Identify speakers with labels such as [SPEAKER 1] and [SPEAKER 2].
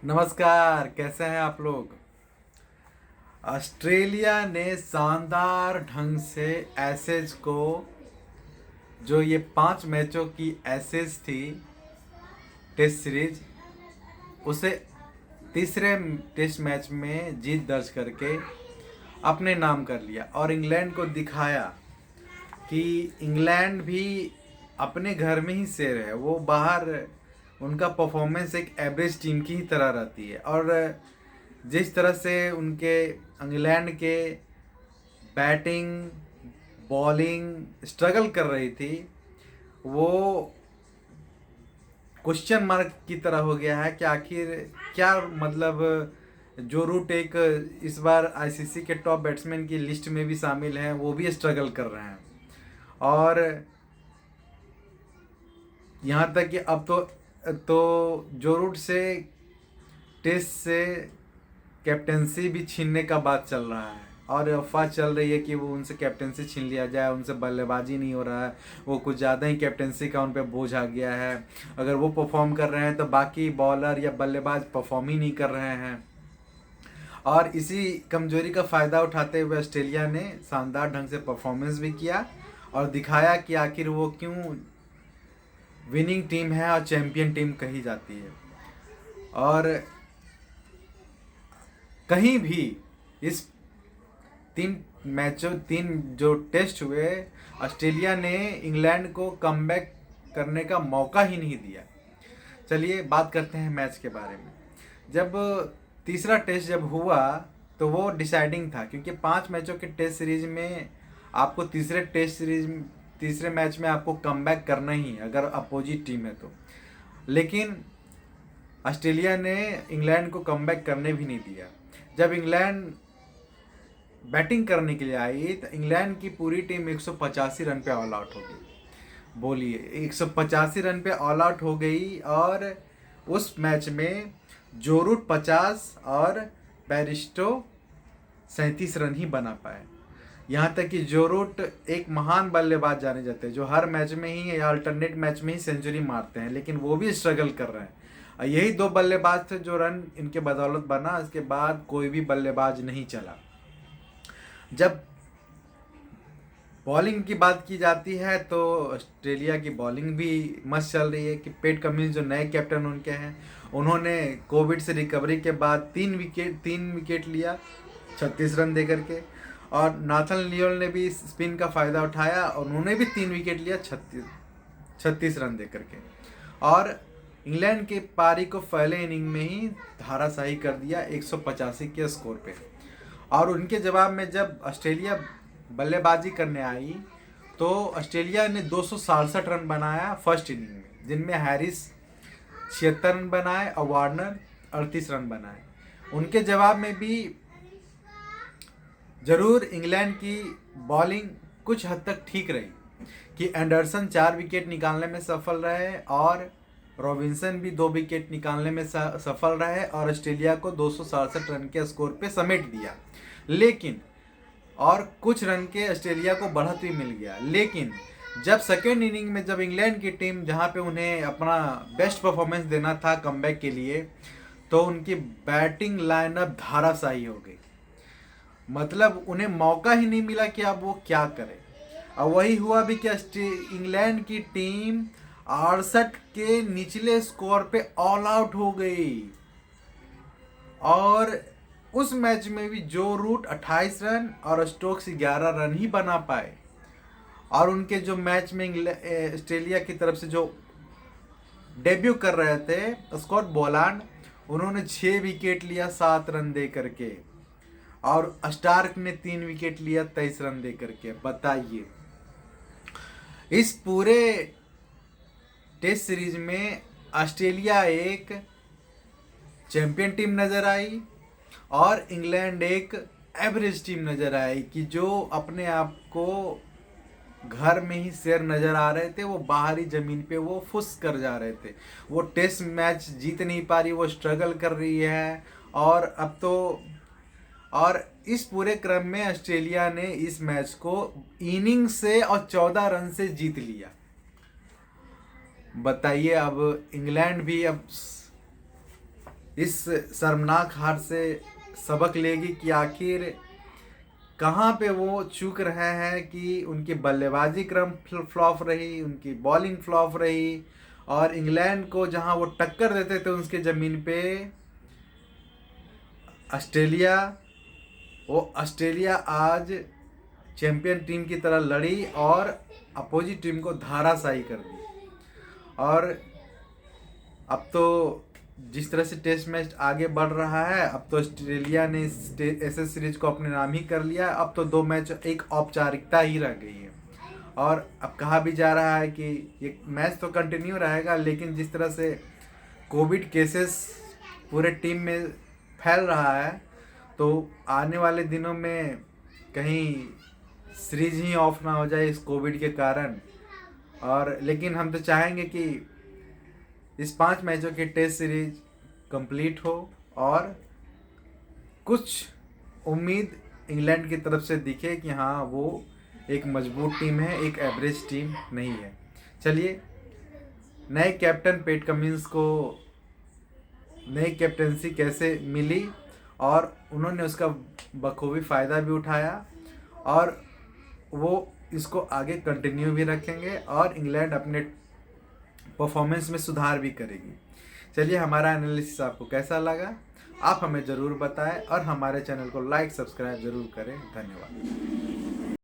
[SPEAKER 1] नमस्कार, कैसे हैं आप लोग। ऑस्ट्रेलिया ने शानदार ढंग से एसेज को, जो ये 5 मैचों की एसेज थी टेस्ट सीरीज, उसे तीसरे टेस्ट मैच में जीत दर्ज करके अपने नाम कर लिया और इंग्लैंड को दिखाया कि इंग्लैंड भी अपने घर में ही शेर है। वो बाहर उनका परफॉर्मेंस एक एवरेज टीम की ही तरह रहती है। और जिस तरह से उनके इंग्लैंड के बैटिंग बॉलिंग स्ट्रगल कर रही थी, वो क्वेश्चन मार्क की तरह हो गया है कि आखिर क्या मतलब। जो रूट एक इस बार आईसीसी के टॉप बैट्समैन की लिस्ट में भी शामिल हैं, वो भी स्ट्रगल कर रहे हैं। और यहाँ तक कि अब तो जो रूट से टेस्ट से कैप्टेंसी भी छीनने का बात चल रहा है और अफवाह चल रही है कि वो उनसे कैप्टेंसी छीन लिया जाए, उनसे बल्लेबाजी नहीं हो रहा है, वो कुछ ज़्यादा ही कैप्टेंसी का उन पर बोझ आ गया है। अगर वो परफॉर्म कर रहे हैं तो बाकी बॉलर या बल्लेबाज परफॉर्म ही नहीं कर रहे हैं। और इसी कमजोरी का फ़ायदा उठाते हुए ऑस्ट्रेलिया ने शानदार ढंग से परफॉर्मेंस भी किया और दिखाया कि आखिर वो क्यों विनिंग टीम है और चैंपियन टीम कही जाती है। और कहीं भी इस तीन जो टेस्ट हुए, ऑस्ट्रेलिया ने इंग्लैंड को कमबैक करने का मौका ही नहीं दिया। चलिए बात करते हैं मैच के बारे में। जब तीसरा टेस्ट जब हुआ तो वो डिसाइडिंग था, क्योंकि 5 मैचों के टेस्ट सीरीज में आपको तीसरे मैच में आपको कमबैक करना ही है अगर अपोजिट टीम है तो। लेकिन ऑस्ट्रेलिया ने इंग्लैंड को कमबैक करने भी नहीं दिया। जब इंग्लैंड बैटिंग करने के लिए आई तो इंग्लैंड की पूरी टीम 185 रन पे ऑल आउट हो गई। बोलिए, 185 रन पे ऑल आउट हो गई। और उस मैच में जो रूट 50 और बैरिस्टो 37 रन ही बना पाए। यहाँ तक कि जो रूट एक महान बल्लेबाज जाने जाते हैं, जो हर मैच में ही या अल्टरनेट मैच में ही सेंचुरी मारते हैं, लेकिन वो भी स्ट्रगल कर रहे हैं। और यही 2 बल्लेबाज थे जो रन इनके बदौलत बना। इसके बाद कोई भी बल्लेबाज नहीं चला। जब बॉलिंग की बात की जाती है तो ऑस्ट्रेलिया की बॉलिंग भी मस्त चल रही है कि पेट कमिंस जो नए कैप्टन उनके हैं, उन्होंने कोविड से रिकवरी के बाद 3 विकेट लिया 36 रन दे करके। और नाथन लियोन ने भी स्पिन का फ़ायदा उठाया और उन्होंने भी 3 विकेट लिया 36 रन दे करके। और इंग्लैंड के पारी को पहले इनिंग में ही धाराशाही कर दिया 185 के स्कोर पे। और उनके जवाब में जब ऑस्ट्रेलिया बल्लेबाजी करने आई तो ऑस्ट्रेलिया ने 267 रन बनाया फर्स्ट इनिंग में, जिनमें हैरिस 76 रन बनाए और वार्नर 38 रन बनाए। उनके जवाब में भी जरूर इंग्लैंड की बॉलिंग कुछ हद तक ठीक रही कि एंडरसन 4 विकेट निकालने में सफल रहे और रॉबिन्सन भी 2 विकेट निकालने में सफल रहे और ऑस्ट्रेलिया को 267 रन के स्कोर पे समेट दिया। लेकिन और कुछ रन के ऑस्ट्रेलिया को बढ़त भी मिल गया। लेकिन जब सेकेंड इनिंग में जब इंग्लैंड की टीम, जहां पे उन्हें अपना बेस्ट परफॉर्मेंस देना था कमबैक के लिए, तो उनकी बैटिंग लाइनअप धाराशाही हो गई। मतलब उन्हें मौका ही नहीं मिला कि अब वो क्या करें। और वही हुआ भी कि इंग्लैंड की टीम 68 के निचले स्कोर पे ऑल आउट हो गई। और उस मैच में भी जो रूट 28 रन और स्टोक्स 11 रन ही बना पाए। और उनके जो मैच में ऑस्ट्रेलिया की तरफ से जो डेब्यू कर रहे थे स्कॉट बोलांड, उन्होंने 6 विकेट लिया 7 रन दे करके। और स्टार्क ने 3 विकेट लिया 23 रन दे करके। बताइए, इस पूरे टेस्ट सीरीज में ऑस्ट्रेलिया एक चैंपियन टीम नजर आई और इंग्लैंड एक एवरेज टीम नजर आई कि जो अपने आप को घर में ही शेर नजर आ रहे थे, वो बाहरी जमीन पे वो फुस कर जा रहे थे। वो टेस्ट मैच जीत नहीं पा रही, वो स्ट्रगल कर रही है। और अब तो और इस पूरे क्रम में ऑस्ट्रेलिया ने इस मैच को इनिंग से और 14 रन से जीत लिया। बताइए, अब इंग्लैंड भी अब इस शर्मनाक हार से सबक लेगी कि आखिर कहाँ पे वो चूक रहे हैं कि उनकी बल्लेबाजी क्रम फ्लॉप रही, उनकी बॉलिंग फ्लॉप रही, और इंग्लैंड को जहाँ वो टक्कर देते थे उसके ज़मीन पे ऑस्ट्रेलिया, वो ऑस्ट्रेलिया आज चैंपियन टीम की तरह लड़ी और अपोजिट टीम को धाराशायी कर दी। और अब तो जिस तरह से टेस्ट मैच आगे बढ़ रहा है, अब तो ऑस्ट्रेलिया ने ऐसे सीरीज को अपने नाम ही कर लिया है। अब तो 2 मैच एक औपचारिकता ही रह गई है। और अब कहा भी जा रहा है कि ये मैच तो कंटिन्यू रहेगा, लेकिन जिस तरह से कोविड केसेस पूरे टीम में फैल रहा है, तो आने वाले दिनों में कहीं सीरीज ही ऑफ ना हो जाए इस कोविड के कारण। और लेकिन हम तो चाहेंगे कि इस 5 मैचों की टेस्ट सीरीज कंप्लीट हो और कुछ उम्मीद इंग्लैंड की तरफ से दिखे कि हाँ वो एक मजबूत टीम है, एक एवरेज टीम नहीं है। चलिए, नए कैप्टन पेट कमिंस को नई कैप्टनसी कैसे मिली और उन्होंने उसका बखूबी फ़ायदा भी उठाया, और वो इसको आगे कंटिन्यू भी रखेंगे और इंग्लैंड अपने परफॉर्मेंस में सुधार भी करेगी। चलिए, हमारा एनालिसिस आपको कैसा लगा आप हमें ज़रूर बताएं और हमारे चैनल को लाइक सब्सक्राइब ज़रूर करें। धन्यवाद।